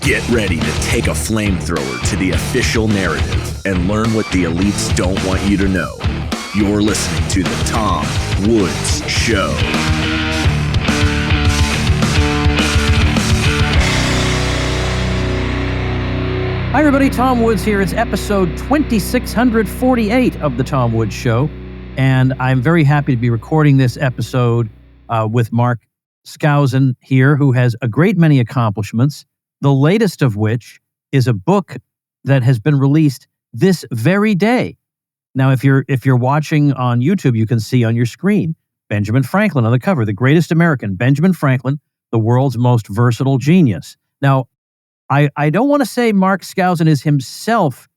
Get ready to take a flamethrower to the official narrative and learn what the elites don't want you to know. You're listening to The Tom Woods Show. Hi, everybody. Tom Woods here. It's episode 2648 of The Tom Woods Show, and I'm very happy to be recording this episode with Mark Skousen here, who has a great many accomplishments, the latest of which is a book that has been released this very day. Now, if you're watching on YouTube, you can see on your screen Benjamin Franklin on the cover, the greatest American, Benjamin Franklin, the world's most versatile genius. Now, I don't want to say Mark Skousen is himself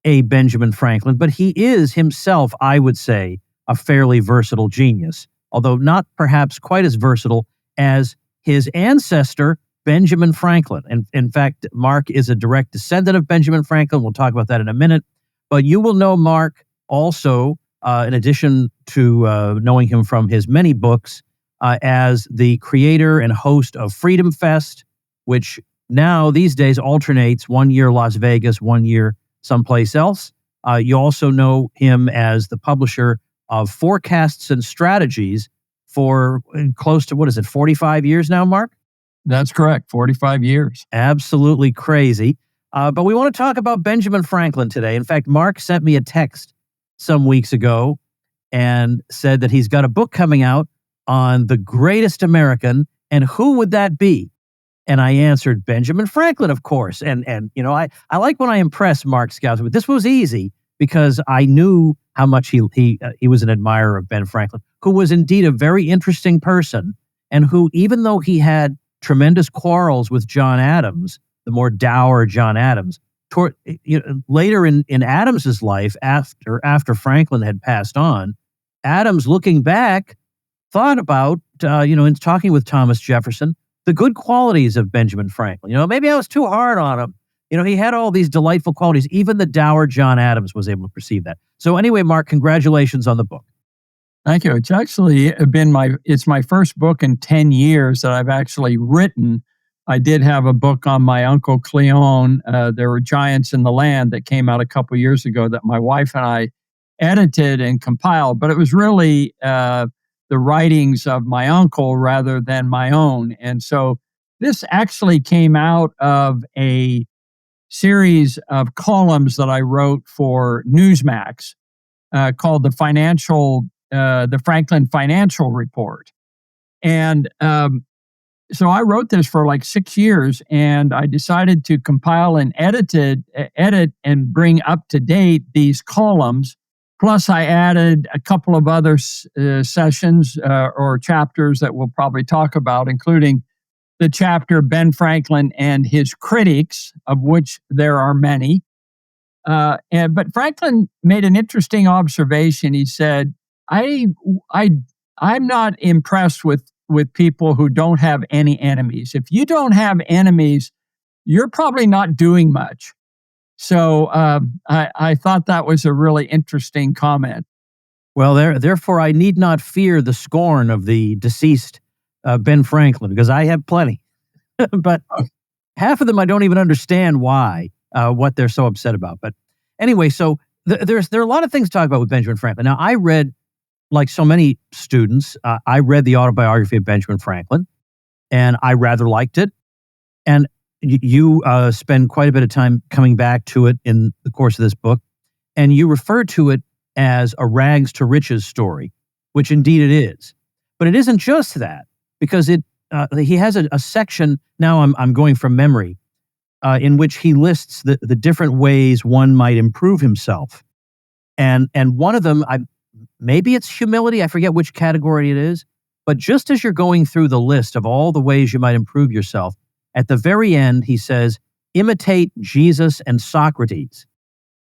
a Benjamin Franklin, but he is himself, I would say, a fairly versatile genius, although not perhaps quite as versatile as his ancestor, Benjamin Franklin. And in fact, Mark is a direct descendant of Benjamin Franklin. We'll talk about that in a minute. But you will know Mark also, in addition to knowing him from his many books, as the creator and host of Freedom Fest, which now these days alternates 1 year Las Vegas, 1 year someplace else. You also know him as the publisher of Forecasts and Strategies for close to, 45 years now, Mark? That's correct, 45 years. Absolutely crazy. But we want to talk about Benjamin Franklin today. In fact, Mark sent me a text some weeks ago and said that he's got a book coming out on the greatest American, and who would that be? And I answered, Benjamin Franklin, of course. And you know, I like when I impress Mark Skousen, but this was easy because I knew how much he was an admirer of Ben Franklin, who was indeed a very interesting person, and who, even though he had tremendous quarrels with John Adams, the more dour John Adams, later in Adams's life, after Franklin had passed on, Adams, looking back, thought about, in talking with Thomas Jefferson, the good qualities of Benjamin Franklin. Maybe I was too hard on him. He had all these delightful qualities. Even the dour John Adams was able to perceive that. So anyway, Mark, congratulations on the book. Thank you. It's actually been my first book in 10 years that I've actually written. I did have a book on my Uncle Cleon. There were Giants in the Land that came out a couple years ago that my wife and I edited and compiled, but it was really the writings of my uncle rather than my own. And so this actually came out of a series of columns that I wrote for Newsmax called the Franklin Financial Report. And so I wrote this for like 6 years, and I decided to compile and edit and bring up to date these columns. Plus, I added a couple of other sessions or chapters that we'll probably talk about, including the chapter Ben Franklin and His Critics, of which there are many. But Franklin made an interesting observation. He said, I'm not impressed with people who don't have any enemies. If you don't have enemies, you're probably not doing much. So I thought that was a really interesting comment. Well, therefore, I need not fear the scorn of the deceased Ben Franklin, because I have plenty. But half of them I don't even understand why, what they're so upset about. But anyway, so there are a lot of things to talk about with Benjamin Franklin. Now, I read, like so many students, I read the autobiography of Benjamin Franklin, and I rather liked it. And you spend quite a bit of time coming back to it in the course of this book, and you refer to it as a rags to riches story, which indeed it is. But it isn't just that, because he has a section, now I'm going from memory, in which he lists the different ways one might improve himself. And one of them, maybe it's humility, I forget which category it is, but just as you're going through the list of all the ways you might improve yourself, at the very end, he says, imitate Jesus and Socrates.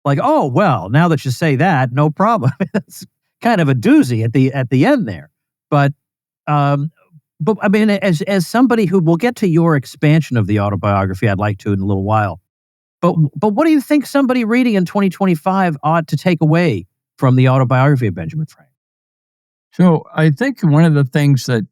Like, oh, well, now that you say that, no problem. It's kind of a doozy at the end there. But I mean, as somebody who, will get to your expansion of the autobiography, I'd like to in a little while. But what do you think somebody reading in 2025 ought to take away from the autobiography of Benjamin Franklin? So I think one of the things that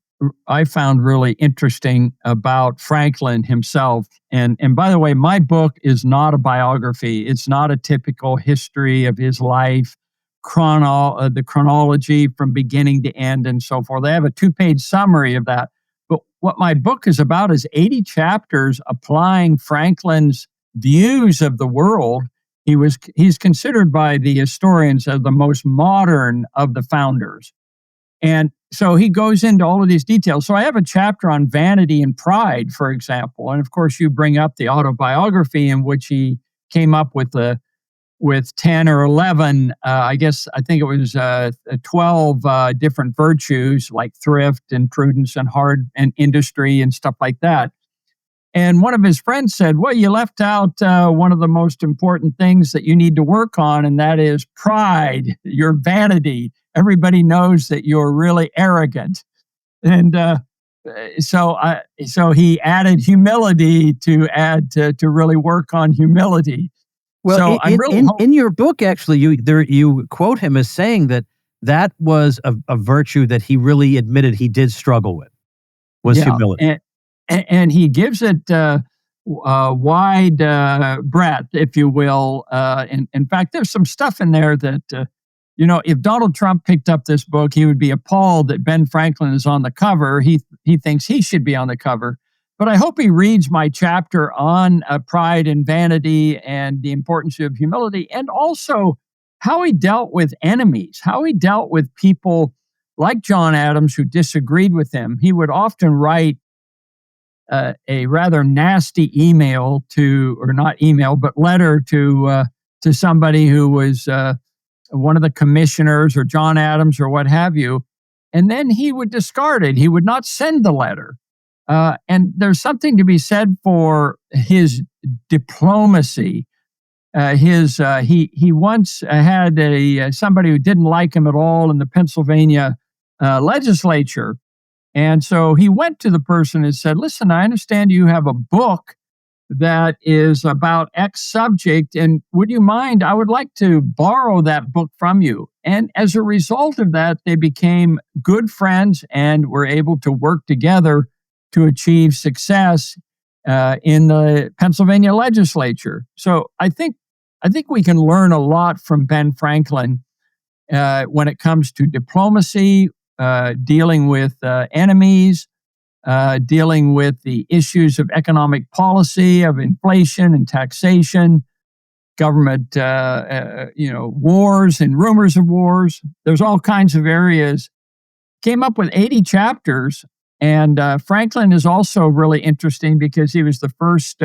I found really interesting about Franklin himself. And by the way, my book is not a biography. It's not a typical history of his life, the chronology from beginning to end and so forth. I have a 2-page summary of that. But what my book is about is 80 chapters applying Franklin's views of the world. He's considered by the historians as the most modern of the founders. And so he goes into all of these details. So I have a chapter on vanity and pride, for example. And of course, you bring up the autobiography in which he came up with 10 or 11, I think it was 12 different virtues like thrift and prudence and hard and industry and stuff like that. And one of his friends said, well, you left out one of the most important things that you need to work on, and that is pride, your vanity. Everybody knows that you're really arrogant. And so he added humility to really work on humility. Well, so in your book, actually, you quote him as saying that was a virtue that he really admitted he did struggle with, was humility. And he gives it wide breadth, if you will. In fact, there's some stuff in there that, if Donald Trump picked up this book, he would be appalled that Ben Franklin is on the cover. He thinks he should be on the cover. But I hope he reads my chapter on pride and vanity and the importance of humility, and also how he dealt with enemies, how he dealt with people like John Adams who disagreed with him. He would often write a rather nasty email letter to somebody who was one of the commissioners or John Adams or what have you, and then he would discard it. He would not send the letter. And there's something to be said for his diplomacy. He once had somebody who didn't like him at all in the Pennsylvania legislature. And so he went to the person and said, listen, I understand you have a book that is about X subject, and would you mind? I would like to borrow that book from you. And as a result of that, they became good friends and were able to work together to achieve success in the Pennsylvania legislature. So I think we can learn a lot from Ben Franklin when it comes to diplomacy, dealing with enemies, dealing with the issues of economic policy, of inflation and taxation, government, wars and rumors of wars. There's all kinds of areas. Came up with 80 chapters. And Franklin is also really interesting because he was the first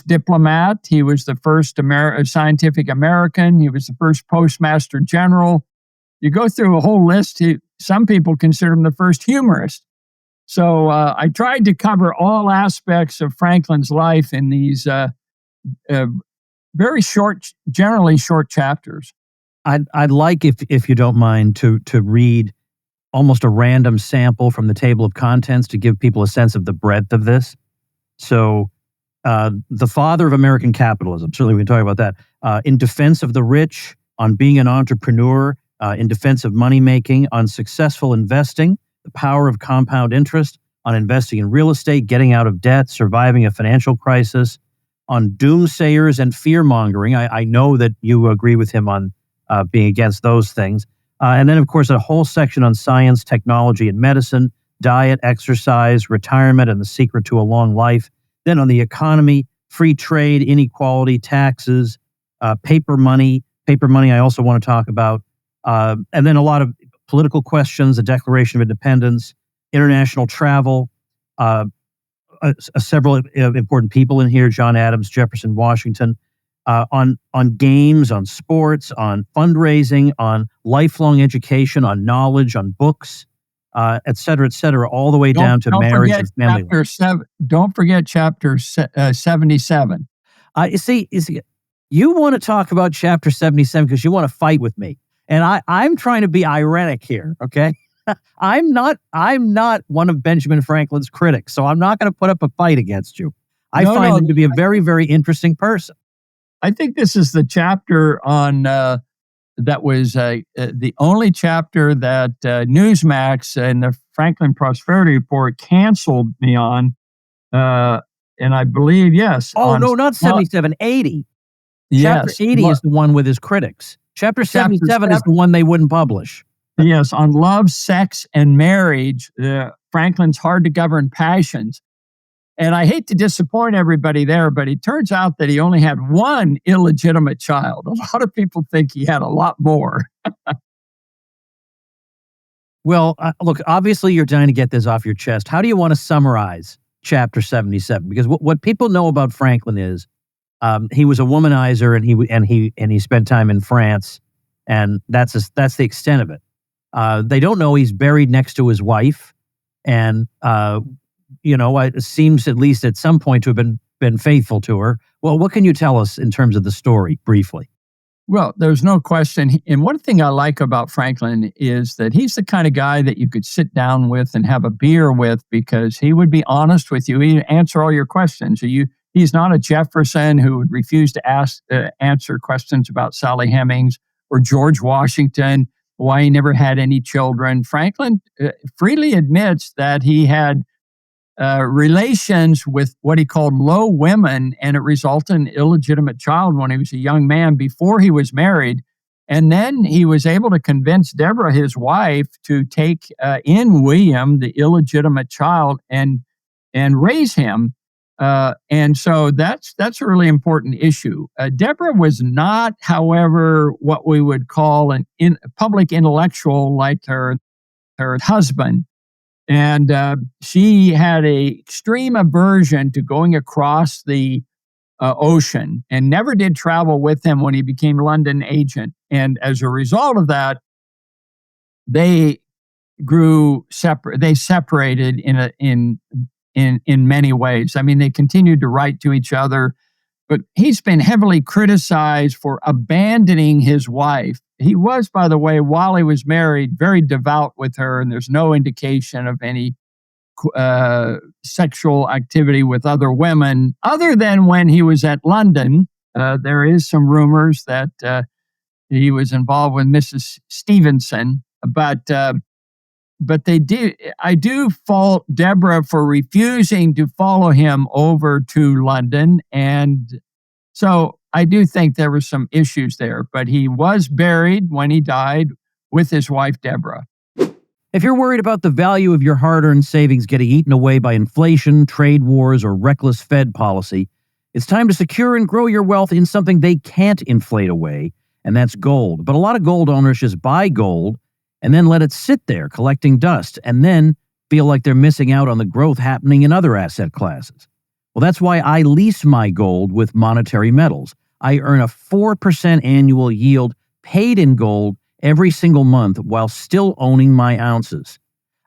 diplomat. He was the first scientific American. He was the first postmaster general. You go through a whole list. Some people consider him the first humorist. So I tried to cover all aspects of Franklin's life in these very short, generally short chapters. I'd like, if you don't mind, to read almost a random sample from the table of contents to give people a sense of the breadth of this. So, the father of American capitalism, certainly we can talk about that, in defense of the rich, on being an entrepreneur, in defense of money making, on successful investing, the power of compound interest, on investing in real estate, getting out of debt, surviving a financial crisis, on doomsayers and fear mongering. I know that you agree with him on being against those things. And then, of course, a whole section on science, technology, and medicine, diet, exercise, retirement, and the secret to a long life. Then on the economy, free trade, inequality, taxes, paper money. Paper money I also want to talk about. And then a lot of political questions, the Declaration of Independence, international travel, several important people in here, John Adams, Jefferson, Washington, on games, on sports, on fundraising, on lifelong education, on knowledge, on books, et cetera, all the way down to marriage and family life. Don't forget chapter 77. You see, you want to talk about chapter 77 because you want to fight with me. And I'm trying to be ironic here, okay? I'm not one of Benjamin Franklin's critics, so I'm not going to put up a fight against you. I find him to be a very, very interesting person. I think this is the chapter on that was the only chapter that Newsmax and the Franklin Prosperity Report canceled me on. And I believe, yes. Oh, no, not 77, 80. Chapter Yes. 80 is the one with his critics. Chapter 77 is the one they wouldn't publish. Yes, on love, sex, and marriage, Franklin's hard-to-govern passions. And I hate to disappoint everybody there, but it turns out that he only had one illegitimate child. A lot of people think he had a lot more. Well, look, obviously you're dying to get this off your chest. How do you want to summarize Chapter 77? Because what people know about Franklin is he was a womanizer, and he spent time in France, and that's the extent of it. They don't know he's buried next to his wife, and it seems at least at some point to have been faithful to her. Well, what can you tell us in terms of the story, briefly? Well, there's no question. And one thing I like about Franklin is that he's the kind of guy that you could sit down with and have a beer with, because he would be honest with you. He'd answer all your questions. He's not a Jefferson who would refuse to answer questions about Sally Hemings or George Washington, why he never had any children. Franklin freely admits that he had relations with what he called low women, and it resulted in an illegitimate child when he was a young man before he was married. And then he was able to convince Deborah, his wife, to take in William, the illegitimate child, and raise him. And so that's a really important issue. Deborah was not, however, what we would call a public intellectual like her husband. And she had an extreme aversion to going across the ocean, and never did travel with him when he became London agent. And as a result of that, they grew separate. They separated in many ways. I mean, they continued to write to each other, but he's been heavily criticized for abandoning his wife. He was, by the way, while he was married, very devout with her, and there's no indication of any sexual activity with other women, other than when he was at London. There is some rumors that he was involved with Mrs. Stevenson, but I do fault Deborah for refusing to follow him over to London. And so I do think there were some issues there, but he was buried when he died with his wife, Deborah. If you're worried about the value of your hard-earned savings getting eaten away by inflation, trade wars, or reckless Fed policy, it's time to secure and grow your wealth in something they can't inflate away, and that's gold. But a lot of gold owners just buy gold and then let it sit there collecting dust, and then feel like they're missing out on the growth happening in other asset classes. Well, that's why I lease my gold with Monetary Metals. I earn a 4% annual yield paid in gold every single month while still owning my ounces.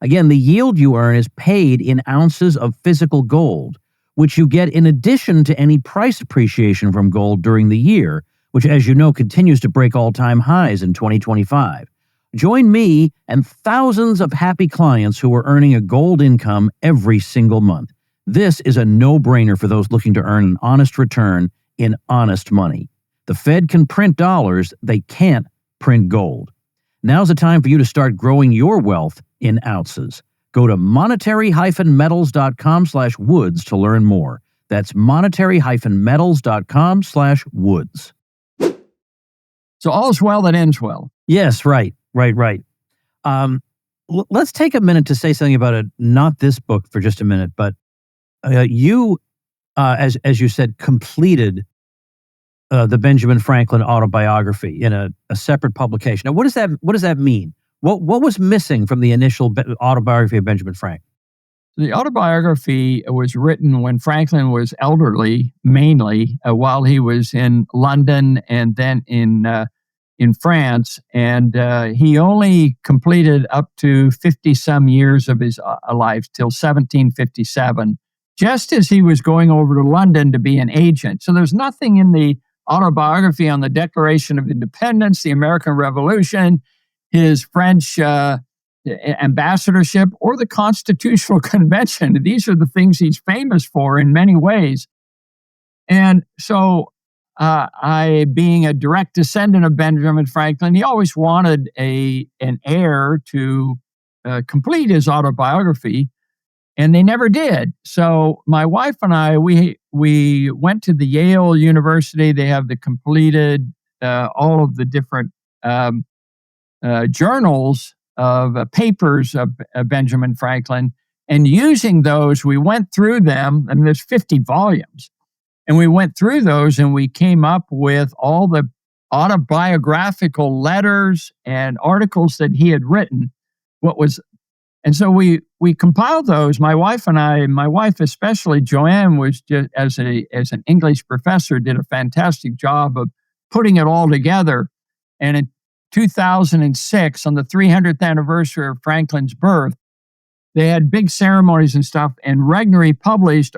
Again, the yield you earn is paid in ounces of physical gold, which you get in addition to any price appreciation from gold during the year, which, as you know, continues to break all-time highs in 2025. Join me and thousands of happy clients who are earning a gold income every single month. This is a no-brainer for those looking to earn an honest return in honest money. The Fed can print dollars, they can't print gold. Now's the time for you to start growing your wealth in ounces. Go to monetary-metals.com/woods to learn more. That's monetary-metals.com/woods. So all's well that ends well. Yes, right. Let's take a minute to say something about not this book for just a minute, but you, as you said, completed the Benjamin Franklin autobiography in a separate publication. Now, what does that mean? What was missing from the initial autobiography of Benjamin Franklin? The autobiography was written when Franklin was elderly, mainly while he was in London and then in France, and he only completed up to 50-some years of his life, till 1757, just as he was going over to London to be an agent. So there's nothing in the autobiography on the Declaration of Independence, the American Revolution, his French ambassadorship, or the Constitutional Convention. These are the things he's famous for in many ways. And so I, being a direct descendant of Benjamin Franklin, he always wanted an heir to complete his autobiography, and they never did. So my wife and I, we went to the Yale University. They have the completed all of the different journals of papers of Benjamin Franklin, and using those, we went through them. I mean, there's 50 volumes. And we went through those and we came up with all the autobiographical letters and articles that he had written. And so we compiled those. My wife and I, my wife especially, Joanne, was just as an English professor, did a fantastic job of putting it all together. And in 2006, on the 300th anniversary of Franklin's birth, they had big ceremonies and stuff. And Regnery published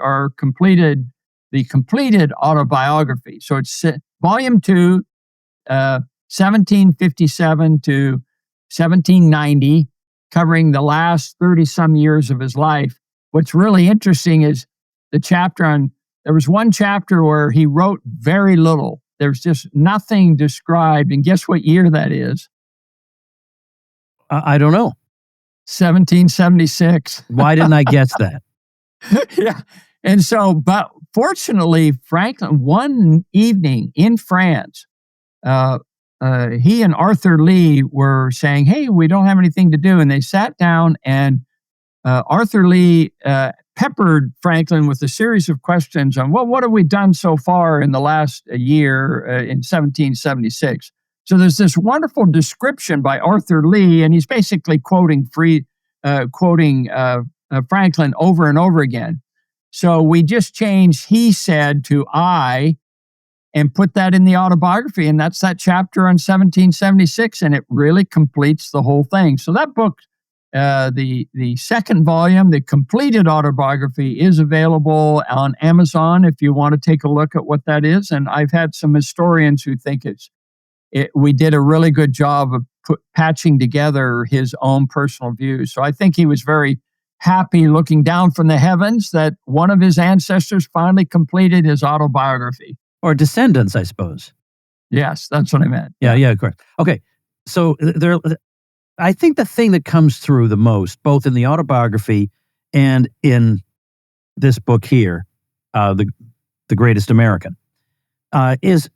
the completed autobiography. So it's volume 2, 1757 to 1790, covering the last 30-some years of his life. What's really interesting is there was one chapter where he wrote very little. There's just nothing described. And guess what year that is? I don't know. 1776. Why didn't I guess that? Yeah. And so, but fortunately, Franklin, one evening in France, he and Arthur Lee were saying, hey, we don't have anything to do. And they sat down, and Arthur Lee peppered Franklin with a series of questions on, well, what have we done so far in the last year in 1776? So there's this wonderful description by Arthur Lee, and he's basically quoting Franklin over and over again. So we just changed he said to I and put that in the autobiography. And that's that chapter on 1776. And it really completes the whole thing. So that book, the second volume, the completed autobiography, is available on Amazon if you want to take a look at what that is. And I've had some historians who think we did a really good job of patching together his own personal views. So I think he was very happy looking down from the heavens that one of his ancestors finally completed his autobiography. Or descendants, I suppose. Yes, that's what I meant. Yeah, correct. Okay, so I think the thing that comes through the most, both in the autobiography and in this book here, the Greatest American, is,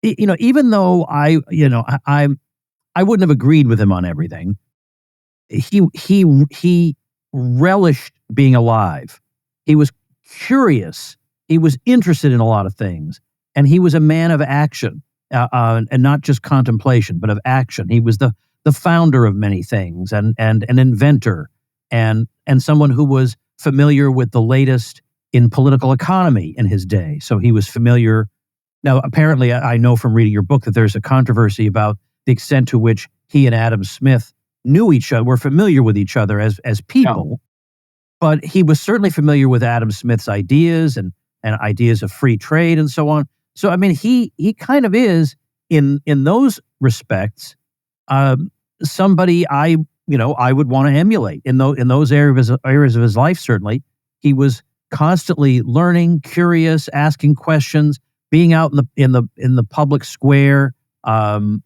even though I wouldn't have agreed with him on everything, he relished being alive. He was curious. He was interested in a lot of things, and he was a man of action, and not just contemplation, but of action. He was the founder of many things, and an inventor, and someone who was familiar with the latest in political economy in his day. So he was familiar. Now, apparently, I know from reading your book that there's a controversy about the extent to which he and Adam Smith knew each other, were familiar with each other as people. Yeah. But he was certainly familiar with Adam Smith's ideas and ideas of free trade and so on. So, I mean, he kind of is, in those respects, somebody I would want to emulate in those areas of his life. Certainly, he was constantly learning, curious, asking questions, being out in the public square, and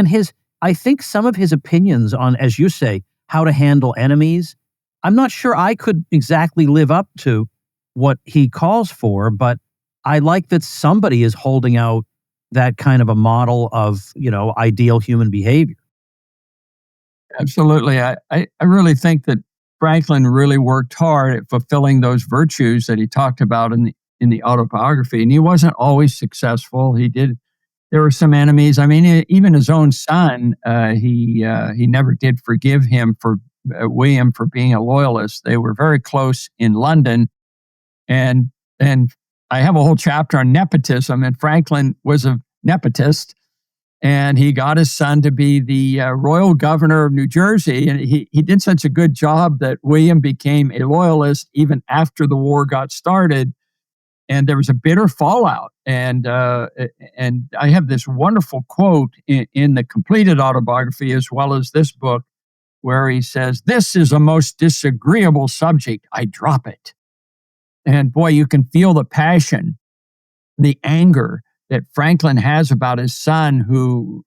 his. I think some of his opinions on, as you say, how to handle enemies, I'm not sure I could exactly live up to what he calls for, but I like that somebody is holding out that kind of a model of, ideal human behavior. Absolutely. I really think that Franklin really worked hard at fulfilling those virtues that he talked about in the autobiography, and he wasn't always successful. There were some enemies. I mean, even his own son, he never did forgive him for William for being a loyalist. They were very close in London, and I have a whole chapter on nepotism. And Franklin was a nepotist, and he got his son to be the royal governor of New Jersey. And he did such a good job that William became a loyalist even after the war got started. And there was a bitter fallout. And I have this wonderful quote in the completed autobiography as well as this book, where he says, "This is a most disagreeable subject. I drop it." And boy, you can feel the passion the anger that Franklin has about his son who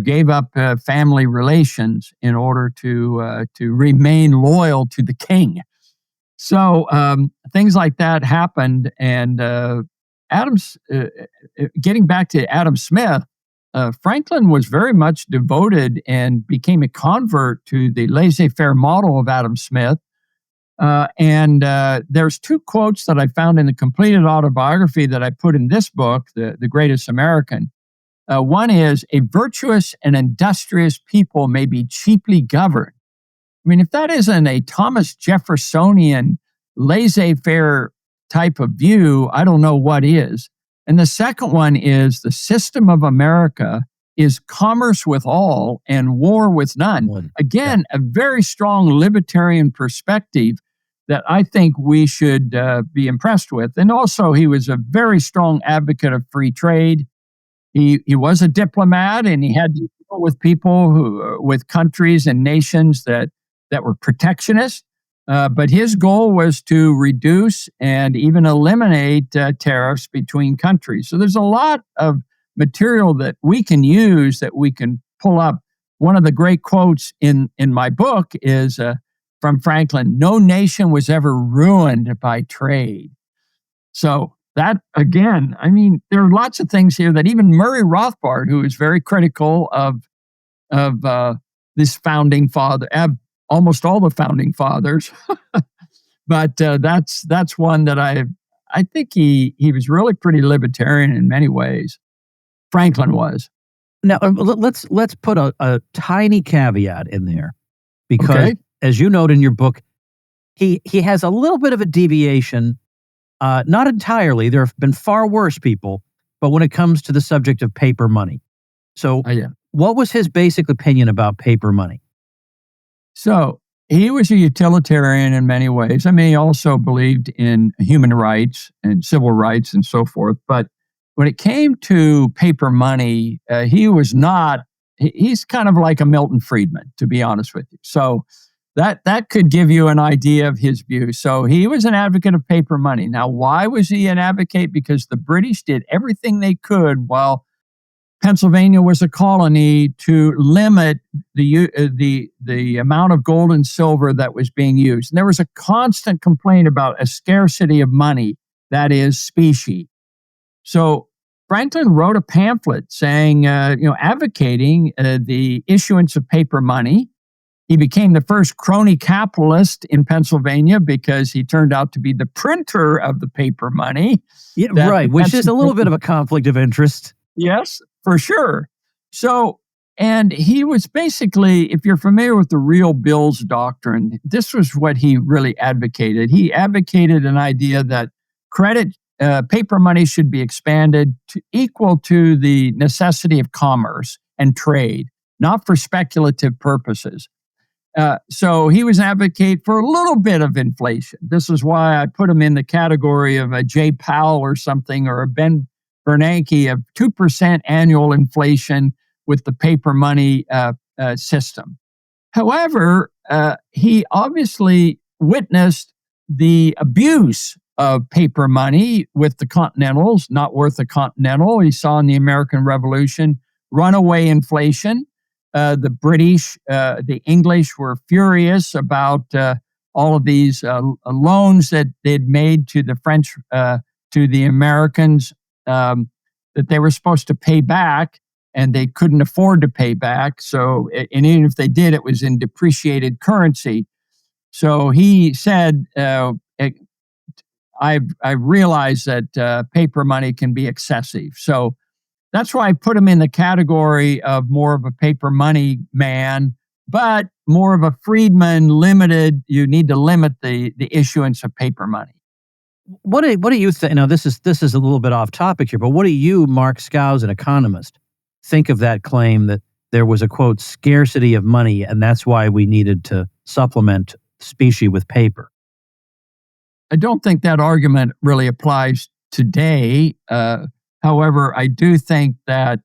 gave up family relations in order to remain loyal to the king. So things like that happened, and getting back to Adam Smith, Franklin was very much devoted and became a convert to the laissez-faire model of Adam Smith. And there's two quotes that I found in the completed autobiography that I put in this book, The Greatest American. One is, a virtuous and industrious people may be cheaply governed. I mean, if that isn't a Thomas Jeffersonian laissez-faire type of view, I don't know what is. And the second one is, the system of America is commerce with all and war with none. Again, a very strong libertarian perspective that I think we should be impressed with. And also, he was a very strong advocate of free trade. He was a diplomat, and he had to deal with people with countries and nations that were protectionist. But his goal was to reduce and even eliminate tariffs between countries. So there's a lot of material that we can use, that we can pull up. One of the great quotes in my book is from Franklin: "No nation was ever ruined by trade." So that, again, I mean, there are lots of things here that even Murray Rothbard, who is very critical of this founding father, almost all the founding fathers, but that's one that I think he was really pretty libertarian in many ways. Franklin was. Now let's put a tiny caveat in there, because Okay. as you note in your book, he has a little bit of a deviation. Not entirely. There have been far worse people, but when it comes to the subject of paper money. So what was his basic opinion about paper money? So he was a utilitarian in many ways. I mean, he also believed in human rights and civil rights and so forth. But when it came to paper money, he's kind of like a Milton Friedman, to be honest with you. So that could give you an idea of his view. So he was an advocate of paper money. Now, why was he an advocate? Because the British did everything they could while Pennsylvania was a colony to limit the amount of gold and silver that was being used. And there was a constant complaint about a scarcity of money, that is, specie. So Franklin wrote a pamphlet saying, advocating the issuance of paper money. He became the first crony capitalist in Pennsylvania because he turned out to be the printer of the paper money. Yeah, right, which is a little bit of a conflict of interest. Yes, for sure. So, and he was basically, if you're familiar with the real bills doctrine, this was what he really advocated. He advocated an idea that paper money should be expanded to equal to the necessity of commerce and trade, not for speculative purposes. So he was an advocate for a little bit of inflation. This is why I put him in the category of a Jay Powell or something, or a Ben Bernanke, of 2% annual inflation with the paper money system. However, he obviously witnessed the abuse of paper money with the Continentals, not worth a Continental. He saw in the American Revolution runaway inflation. The British, the English were furious about all of these loans that they'd made to the French, to the Americans, that they were supposed to pay back, and they couldn't afford to pay back. So, and even if they did, it was in depreciated currency. So he said, I realized that paper money can be excessive. So that's why I put him in the category of more of a paper money man, but more of a Friedman, limited. You need to limit the issuance of paper money. What do you think? Now, this is a little bit off topic here, but what do you, Mark Skousen, economist, think of that claim that there was a, quote, scarcity of money, and that's why we needed to supplement specie with paper? I don't think that argument really applies today. However, I do think that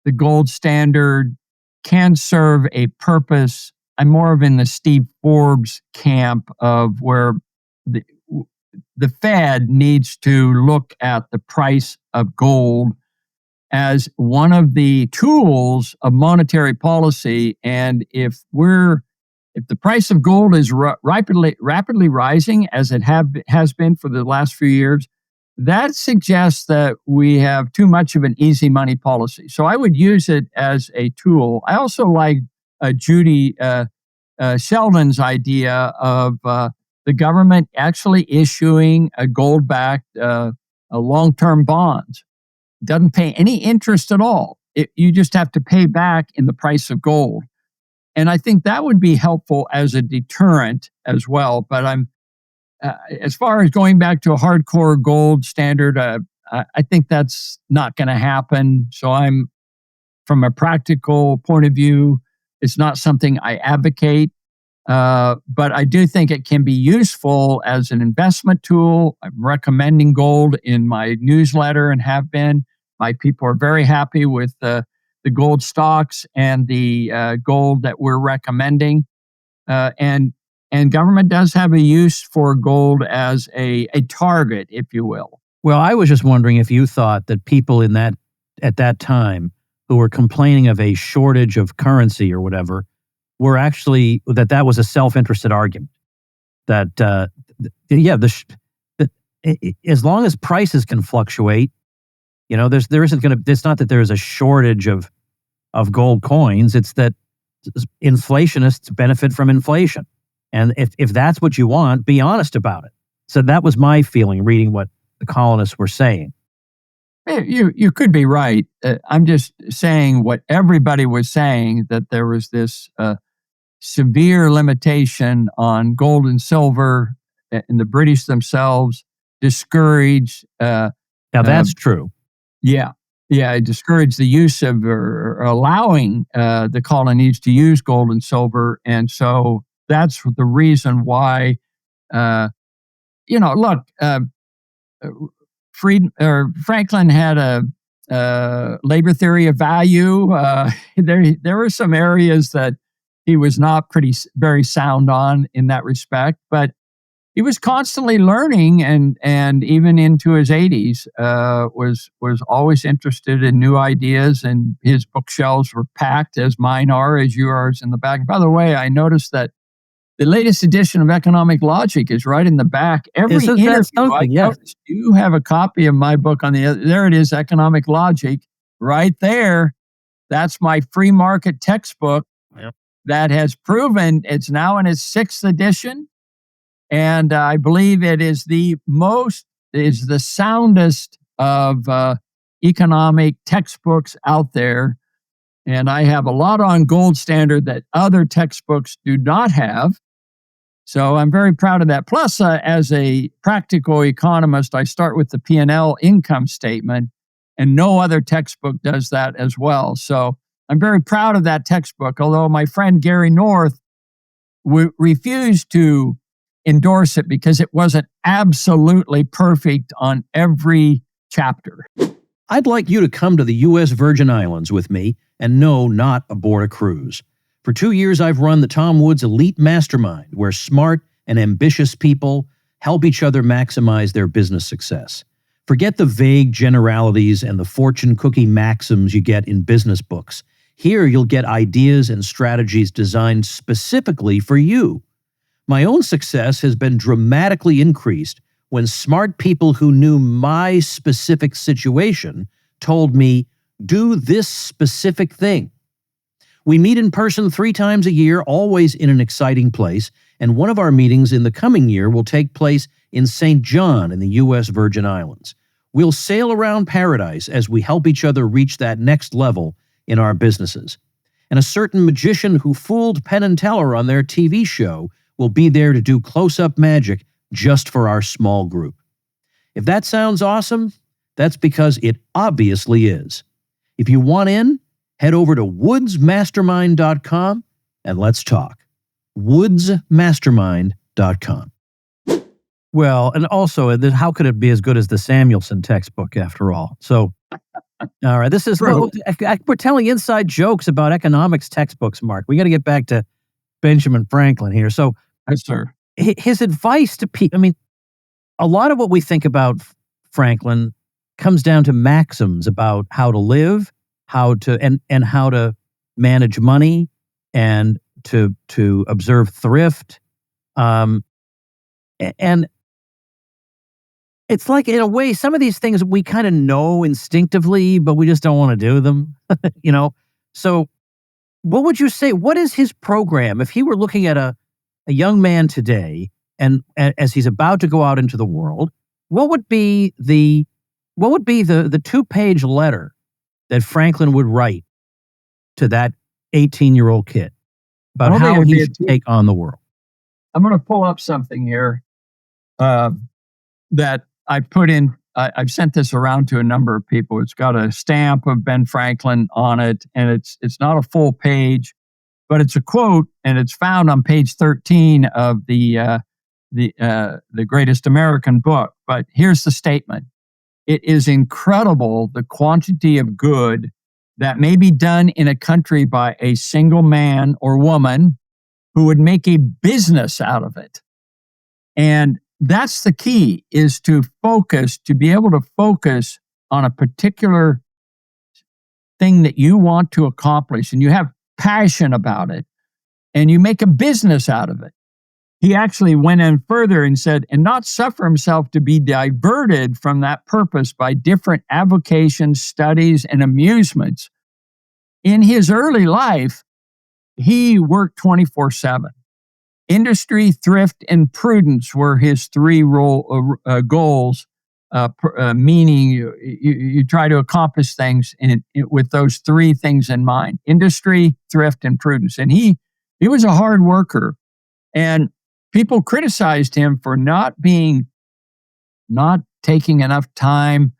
the gold standard can serve a purpose. I'm more of in the Steve Forbes camp of where the Fed needs to look at the price of gold as one of the tools of monetary policy. And if the price of gold is rapidly rising, as it has been for the last few years, that suggests that we have too much of an easy money policy. So I would use it as a tool. I also like Judy Sheldon's idea of the government actually issuing a gold-backed long-term bonds. It doesn't pay any interest at all. You just have to pay back in the price of gold. And I think that would be helpful as a deterrent as well. But as far as going back to a hardcore gold standard, I think that's not going to happen. So from a practical point of view, it's not something I advocate. But I do think it can be useful as an investment tool. I'm recommending gold in my newsletter and have been. My people are very happy with the gold stocks and the gold that we're recommending. And government does have a use for gold as a target, if you will. Well, I was just wondering if you thought that people at that time who were complaining of a shortage of currency or whatever were actually, that was a self-interested argument. That, as long as prices can fluctuate, there isn't going to, it's not that there is a shortage of gold coins. It's that inflationists benefit from inflation. And if that's what you want, be honest about it. So that was my feeling reading what the colonists were saying. You could be right. I'm just saying what everybody was saying, that there was this severe limitation on gold and silver, and the British themselves discouraged. Now that's true. Yeah. It discouraged the use of or allowing the colonies to use gold and silver. And so that's the reason why, Franklin had a labor theory of value. There were some areas that he was not very sound on in that respect, but he was constantly learning, and even into his 80s, was always interested in new ideas, and his bookshelves were packed, as mine are, as yours, in the back. By the way, I noticed that the latest edition of Economic Logic is right in the back. Every interview, you have a copy of my book on the other. There it is, Economic Logic, right there. That's my free market textbook. Yep. That has proven it's now in its 6th edition. And I believe it is the soundest of economic textbooks out there. And I have a lot on gold standard that other textbooks do not have. So I'm very proud of that. Plus, as a practical economist, I start with the P&L income statement, and no other textbook does that as well. So I'm very proud of that textbook, although my friend Gary North refused to endorse it because it wasn't absolutely perfect on every chapter. I'd like you to come to the U.S. Virgin Islands with me, and no, not aboard a cruise. For 2 years, I've run the Tom Woods Elite Mastermind, where smart and ambitious people help each other maximize their business success. Forget the vague generalities and the fortune cookie maxims you get in business books. Here, you'll get ideas and strategies designed specifically for you. My own success has been dramatically increased when smart people who knew my specific situation told me, do this specific thing. We meet in person 3 times a year, always in an exciting place, and one of our meetings in the coming year will take place in St. John in the U.S. Virgin Islands. We'll sail around paradise as we help each other reach that next level in our businesses. And a certain magician who fooled Penn and Teller on their TV show will be there to do close-up magic just for our small group. If that sounds awesome, that's because it obviously is. If you want in, head over to woodsmastermind.com and let's talk. woodsmastermind.com. Well, and also, how could it be as good as the Samuelson textbook after all? So, all right, this is, we're telling inside jokes about economics textbooks, Mark. We got to get back to Benjamin Franklin here. So, yes, sir. His advice to people, I mean, a lot of what we think about Franklin comes down to maxims about how to live, how to and how to manage money, and to observe thrift. Um, and it's like, in a way, some of these things we kind of know instinctively, but we just don't want to do them. So what would you say? What is his program if he were looking at a young man today, and as he's about to go out into the world? What would be the 2-page letter that Franklin would write to that 18-year-old kid about how he should take on the world? I'm going to pull up something here that I put in. I've sent this around to a number of people. It's got a stamp of Ben Franklin on it, and it's not a full page, but it's a quote, and it's found on page 13 of the Greatest American Book. But here's the statement: "It is incredible the quantity of good that may be done in a country by a single man or woman who would make a business out of it." And that's the key, is to be able to focus on a particular thing that you want to accomplish, and you have passion about it, and you make a business out of it. He actually went in further and said, and not suffer himself to be diverted from that purpose by different avocations, studies, and amusements. In his early life, he worked 24/7. Industry, thrift, and prudence were his three goals, meaning you try to accomplish things with those three things in mind: industry, thrift, and prudence. And he was a hard worker, and people criticized him for not taking enough time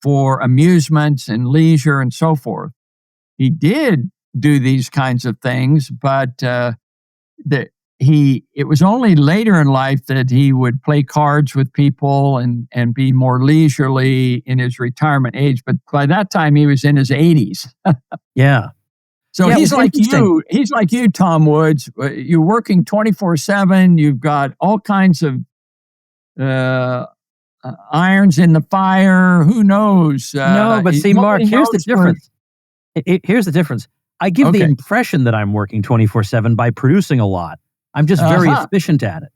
for amusements and leisure and so forth. He did do these kinds of things, but it was only later in life that he would play cards with people and be more leisurely in his retirement age. But by that time, he was in his 80s. Yeah. So he's like you. He's like you, Tom Woods. You're working 24/7. You've got all kinds of irons in the fire. Who knows? No, but see, Mark, here's the difference. Here's the difference. I give the impression that I'm working 24/7 by producing a lot. I'm just very efficient at it.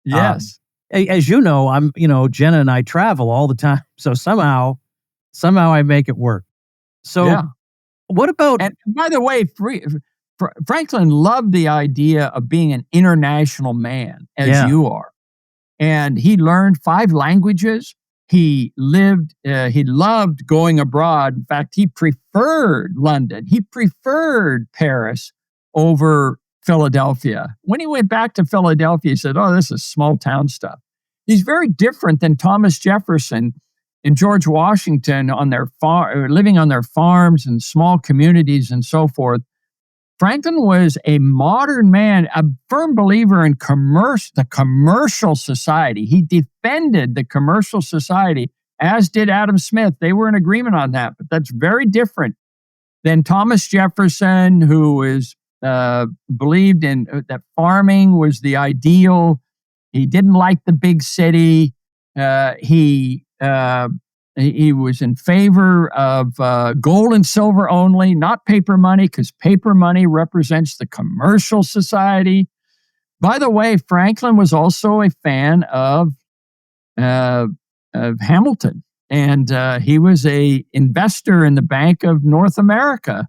Yes. As you know, Jenna and I travel all the time. So somehow I make it work. So what about... And by the way, Franklin loved the idea of being an international man, as you are. And he learned 5 languages. He loved going abroad. In fact, he preferred London. He preferred Paris over Philadelphia. When he went back to Philadelphia, he said, "Oh, this is small town stuff." He's very different than Thomas Jefferson and George Washington living on their farms and small communities and so forth. Franklin was a modern man, a firm believer in the commercial society. He defended the commercial society, as did Adam Smith. They were in agreement on that, but that's very different than Thomas Jefferson, who believed in that farming was the ideal. He didn't like the big city. He was in favor of gold and silver only, not paper money, because paper money represents the commercial society. By the way, Franklin was also a fan of Hamilton, and he was a investor in the Bank of North America,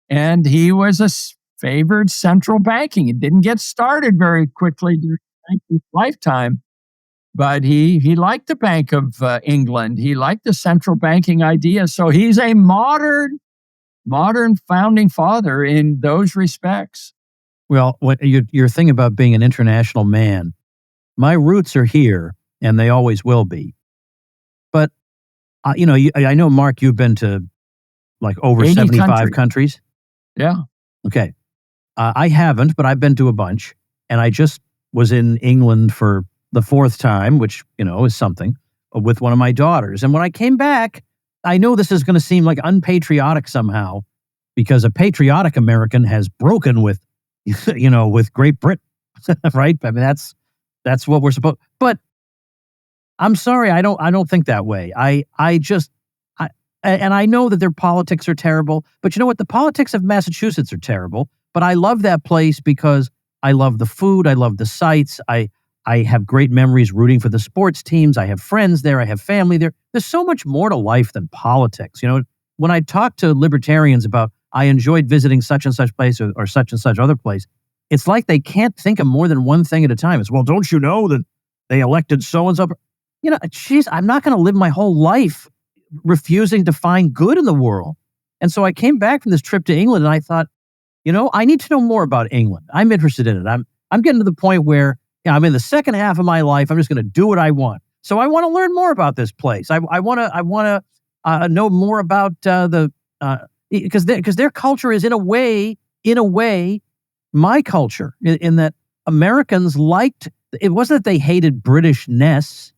and he was favored central banking. It didn't get started very quickly during Franklin's lifetime, but he liked the Bank of England. He liked the central banking idea. So he's a modern founding father in those respects. Well, what your thing about being an international man, my roots are here, and they always will be. But I know, Mark, you've been to like over 75 countries. Yeah. Okay. I haven't, but I've been to a bunch, and I just was in England for the 4th time, which, is something, with one of my daughters. And when I came back, I know this is going to seem like unpatriotic somehow, because a patriotic American has broken with, with Great Britain, right? I mean, that's what we're supposed. But I'm sorry, I don't think that way. And I know that their politics are terrible, but you know what? The politics of Massachusetts are terrible, but I love that place because I love the food, I love the sights, I have great memories rooting for the sports teams, I have friends there, I have family there. There's so much more to life than politics. You know, when I talk to libertarians about I enjoyed visiting such and such place or such and such other place, it's like they can't think of more than one thing at a time. It's, well, don't you know that they elected so-and-so? You know, geez, I'm not going to live my whole life refusing to find good in the world. And so I came back from this trip to England and I thought, you know, I need to know more about England. I'm interested in it. I'm getting to the point where I'm in the second half of my life. I'm just going to do what I want. So I want to learn more about this place. I want to know more about because their culture is in a way my culture in that Americans liked. It wasn't that they hated Britishness;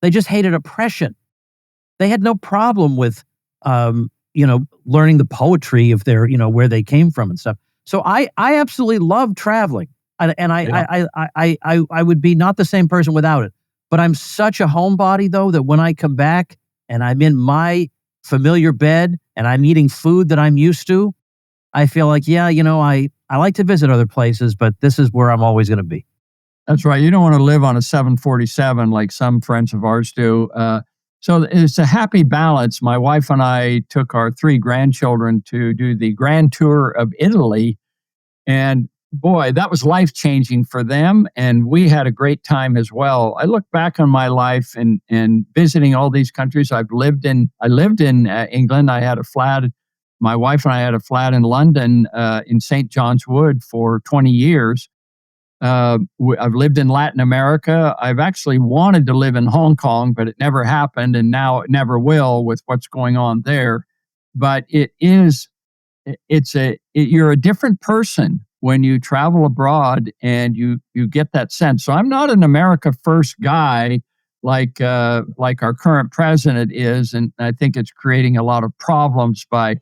they just hated oppression. They had no problem with, learning the poetry of their, where they came from and stuff. So I absolutely love traveling, I would be not the same person without it. But I'm such a homebody though that when I come back and I'm in my familiar bed and I'm eating food that I'm used to, I feel like, I like to visit other places, but this is where I'm always going to be. That's right. You don't want to live on a 747 like some friends of ours do. So it's a happy balance. My wife and I took our 3 grandchildren to do the grand tour of Italy. And boy, that was life-changing for them. And we had a great time as well. I look back on my life and visiting all these countries. I lived in England. I had a flat. My wife and I had a flat in London in St. John's Wood for 20 years. I've lived in Latin America. I've actually wanted to live in Hong Kong, but it never happened, and now it never will with what's going on there. But you're a different person when you travel abroad, and you get that sense. So I'm not an America First guy like our current president is, and I think it's creating a lot of problems by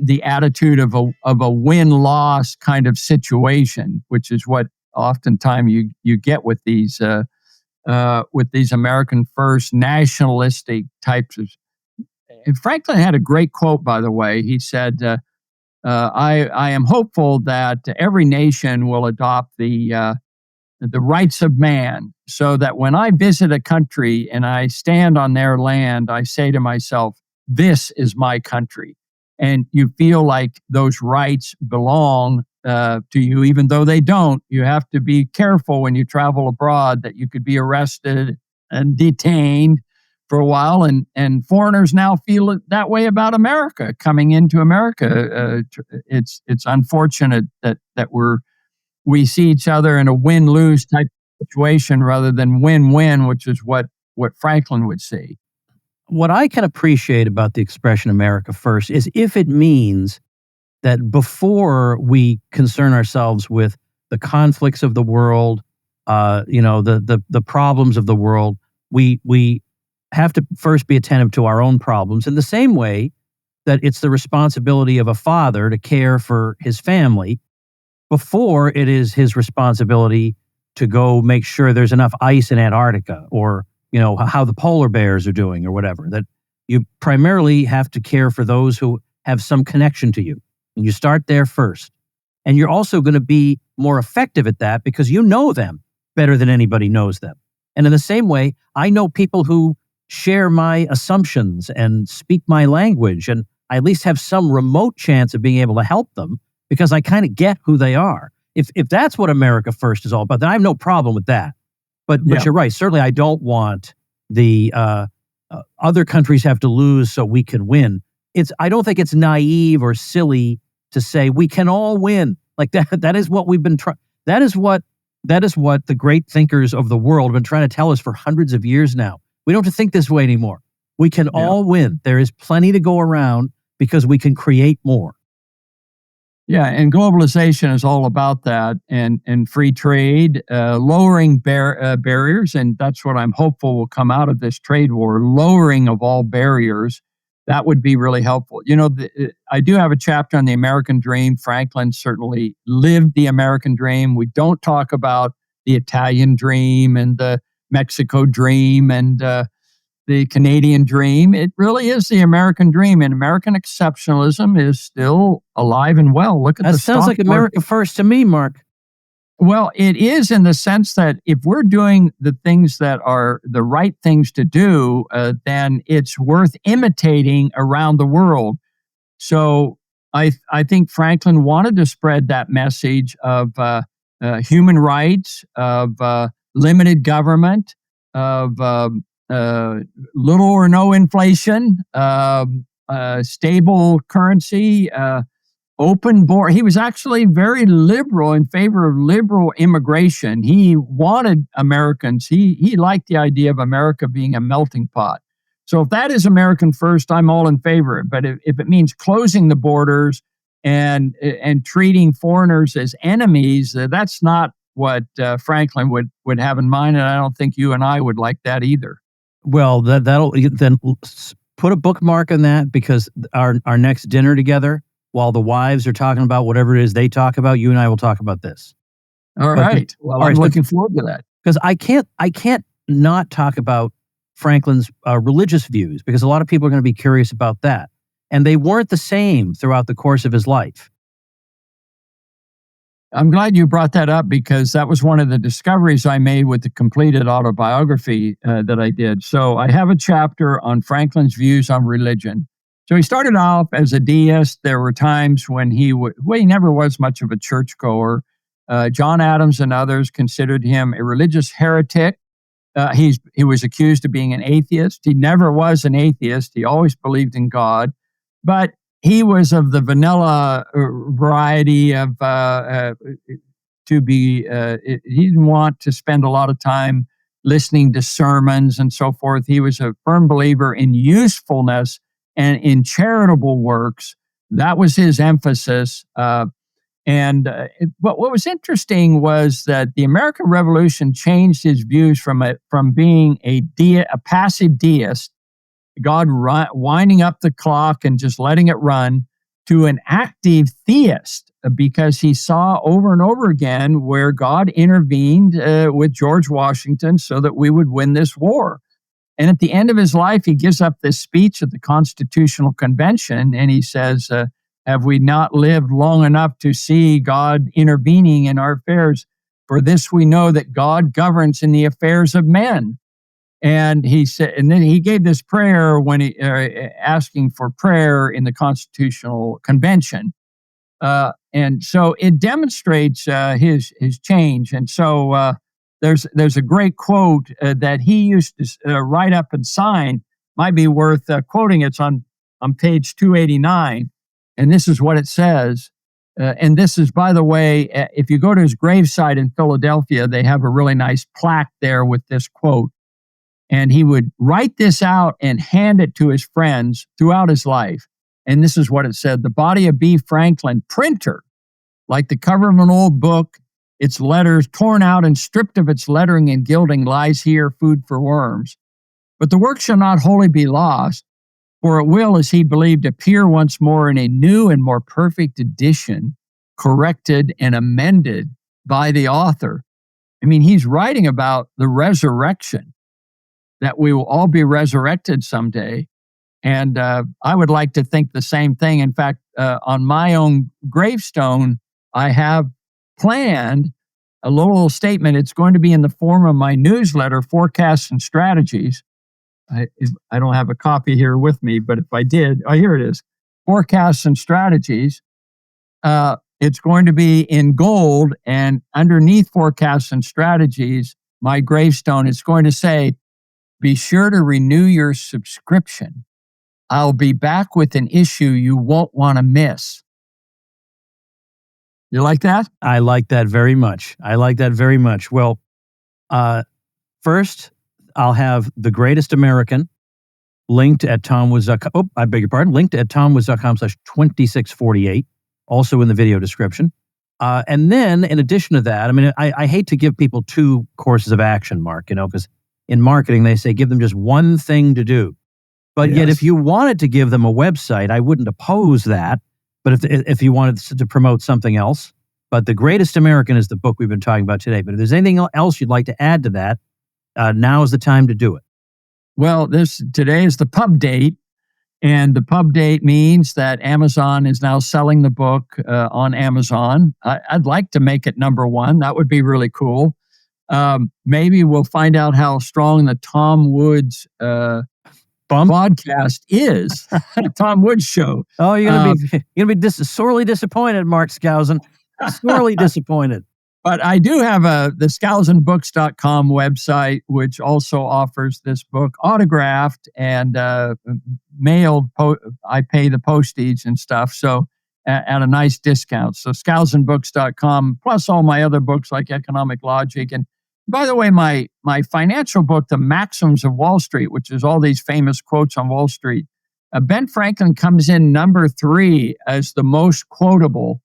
the attitude of a win-loss kind of situation, which is what oftentimes you get with these American First nationalistic types of. And Franklin had a great quote, by the way. He said, "I am hopeful that every nation will adopt the rights of man, so that when I visit a country and I stand on their land, I say to myself, this is my country." And you feel like those rights belong to you, even though they don't. You have to be careful when you travel abroad that you could be arrested and detained for a while. And foreigners now feel it that way about America, coming into America. It's unfortunate that we see each other in a win-lose type of situation rather than win-win, which is what Franklin would see. What I can appreciate about the expression America First is if it means that before we concern ourselves with the conflicts of the world, the problems of the world, we have to first be attentive to our own problems in the same way that it's the responsibility of a father to care for his family before it is his responsibility to go make sure there's enough ice in Antarctica or how the polar bears are doing or whatever. That you primarily have to care for those who have some connection to you. And you start there first. And you're also going to be more effective at that because you know them better than anybody knows them. And in the same way, I know people who share my assumptions and speak my language, and I at least have some remote chance of being able to help them because I kind of get who they are. If that's what America First is all about, then I have no problem with that. But you're right. Certainly, I don't want the other countries have to lose so we can win. I don't think it's naive or silly to say we can all win. Like that. That is what we've been trying. That is what the great thinkers of the world have been trying to tell us for hundreds of years now. We don't have to think this way anymore. We can all win. There is plenty to go around because we can create more. Yeah, and globalization is all about that, and free trade, lowering barriers, and that's what I'm hopeful will come out of this trade war, lowering of all barriers. That would be really helpful. I do have a chapter on the American dream. Franklin certainly lived the American dream. We don't talk about the Italian dream and the Mexico dream and the Canadian dream. It really is the American dream, and American exceptionalism is still alive and well. Look at That the sounds like America first to me, Mark. Well, it is in the sense that if we're doing the things that are the right things to do, then it's worth imitating around the world. So I think Franklin wanted to spread that message of human rights, of limited government, of little or no inflation, stable currency, open border. He was actually very liberal in favor of liberal immigration. He wanted Americans. He liked the idea of America being a melting pot. So if that is American first, I'm all in favor. But if it means closing the borders and treating foreigners as enemies, that's not what Franklin would have in mind. And I don't think you and I would like that either. Well, that'll then put a bookmark on that, because our next dinner together, while the wives are talking about whatever it is they talk about, you and I will talk about this. All right. Well, I'm looking forward to that. Because I can't not talk about Franklin's religious views, because a lot of people are going to be curious about that. And they weren't the same throughout the course of his life. I'm glad you brought that up, because that was one of the discoveries I made with the completed autobiography that I did. So I have a chapter on Franklin's views on religion. So he started off as a deist. There were times when he never was much of a churchgoer. John Adams and others considered him a religious heretic. He was accused of being an atheist. He never was an atheist. He always believed in God. But he was of the vanilla variety of he didn't want to spend a lot of time listening to sermons and so forth. He was a firm believer in usefulness and in charitable works. That was his emphasis. But what was interesting was that the American Revolution changed his views from being a passive deist, God winding up the clock and just letting it run, to an active theist, because he saw over and over again where God intervened with George Washington so that we would win this war. And at the end of his life, he gives up this speech at the Constitutional Convention, and he says, have we not lived long enough to see God intervening in our affairs? For this we know that God governs in the affairs of men. And he said, and then he gave this prayer when he asking for prayer in the Constitutional Convention, and so it demonstrates his change. And so there's a great quote that he used to write up and sign. Might be worth quoting. It's on page 289, and this is what it says. And this is, by the way, if you go to his gravesite in Philadelphia, they have a really nice plaque there with this quote. And he would write this out and hand it to his friends throughout his life. And this is what it said: the body of B. Franklin, printer, like the cover of an old book, its letters torn out and stripped of its lettering and gilding, lies here, food for worms. But the work shall not wholly be lost, for it will, as he believed, appear once more in a new and more perfect edition, corrected and amended by the author. I mean, he's writing about the resurrection, that we will all be resurrected someday. And I would like to think the same thing. In fact, on my own gravestone, I have planned a little statement. It's going to be in the form of my newsletter, Forecasts and Strategies. I don't have a copy here with me, but if I did, here it is, Forecasts and Strategies. It's going to be in gold, and underneath Forecasts and Strategies, my gravestone, it's going to say, be sure to renew your subscription. I'll be back with an issue you won't want to miss. You like that? I like that very much. Well, first, I'll have The Greatest American linked at tomwoods.com. Linked at tomwoods.com/2648, also in the video description. And then, in addition to that, I mean, I hate to give people two courses of action, Mark, because in marketing, they say give them just one thing to do. But yet, if you wanted to give them a website, I wouldn't oppose that. But if you wanted to promote something else, but The Greatest American is the book we've been talking about today. But if there's anything else you'd like to add to that, now is the time to do it. Well, today is the pub date, and the pub date means that Amazon is now selling the book on Amazon. I'd like to make it number one. That would be really cool. Maybe we'll find out how strong the Tom Woods podcast is. Tom Woods show. Oh, you're gonna be sorely disappointed, Mark Skousen. Sorely disappointed. But I do have the skousenbooks.com website, which also offers this book autographed and mailed. I pay the postage and stuff, so at a nice discount. So skousenbooks.com, plus all my other books like Economic Logic. And by the way, my financial book, The Maxims of Wall Street, which is all these famous quotes on Wall Street, Ben Franklin comes in number 3 as the most quotable.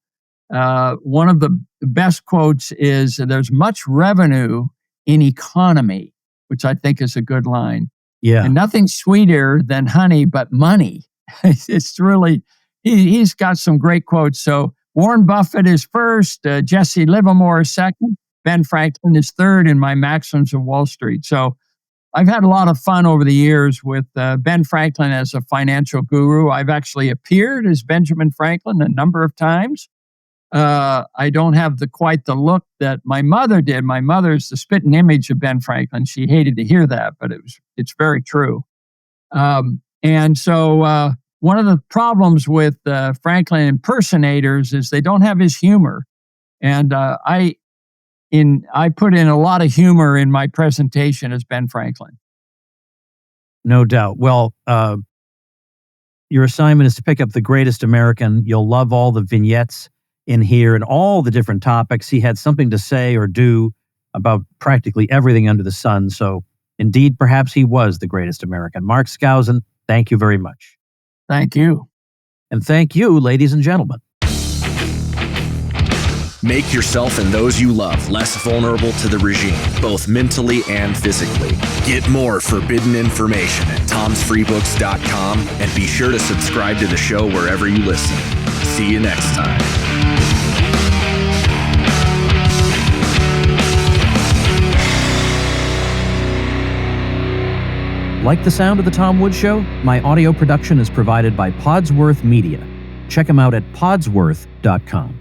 One of the best quotes is, "There's much revenue in economy," which I think is a good line. Yeah. And nothing sweeter than honey but money. It's really, he's got some great quotes. So Warren Buffett is first, Jesse Livermore is second, Ben Franklin is third in my Maxims of Wall Street. So I've had a lot of fun over the years with Ben Franklin as a financial guru. I've actually appeared as Benjamin Franklin a number of times. I don't have quite the look that my mother did. My mother's the spitting image of Ben Franklin. She hated to hear that, but it's very true. And so one of the problems with Franklin impersonators is they don't have his humor. And I put in a lot of humor in my presentation as Ben Franklin. No doubt. Well, your assignment is to pick up The Greatest American. You'll love all the vignettes in here and all the different topics. He had something to say or do about practically everything under the sun. So indeed, perhaps he was the greatest American. Mark Skousen, thank you very much. Thank you. And thank you, ladies and gentlemen. Make yourself and those you love less vulnerable to the regime, both mentally and physically. Get more forbidden information at tomsfreebooks.com and be sure to subscribe to the show wherever you listen. See you next time. Like the sound of The Tom Woods Show? My audio production is provided by Podsworth Media. Check them out at podsworth.com.